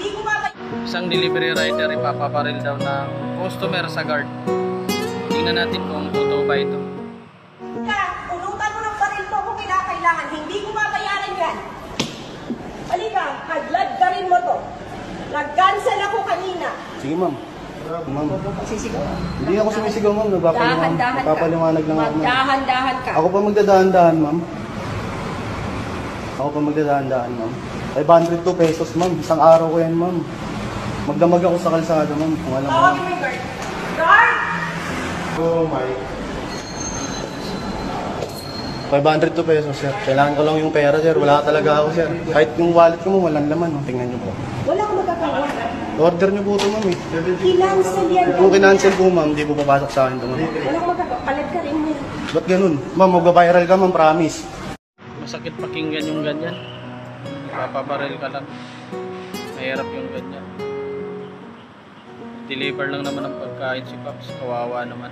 Hindi ko mabay... Isang delivery rider ipapaparil daw ng customer sa guard. Tingnan natin kung totoo ba ito. Pulutan mo ng baril to kung kinakailangan. Hindi ko mabayaran yan. Halika, hagladgarin mo to. Nag-cancel ako kanina. Sige, ma'am. Ma'am. Sisigaw. Hindi ako sumisigaw, ma'am. Dahan-dahan ka. Nagpapaliwanag lang ako, ma'am. Magdahan-dahan ka. Ako pa magdadahan-dahan, ma'am. Ako pa magdadahan-dahan, ma'am. 502 pesos, ma'am. Isang araw ko yan, ma'am. Magdamag ako sa kalsada, ma'am. Kung alam mo. Tawagin mo yung guard. Guard! Oh, my. 502 pesos, sir. Kailangan ko lang yung pera, sir. Wala talaga ako, sir. Kahit yung wallet ko mo, walang laman. Tingnan niyo po. Wala akong magagawa. Order niyo po ito, ma'am, eh. Kinancel yan. Kung kinancel po, ma'am, di po papasok sa akin ito, ma'am. Wala akong magagawa. Paladgarin mo. Ba't ganun? Ma'am, magbabiral ka, ma'am, promise. Masakit pakinggan yung ganyan. Ipapaparil ka lang. Mahirap yung ganyan. Deliver lang naman ang pagkain si Pops. Kawawa naman.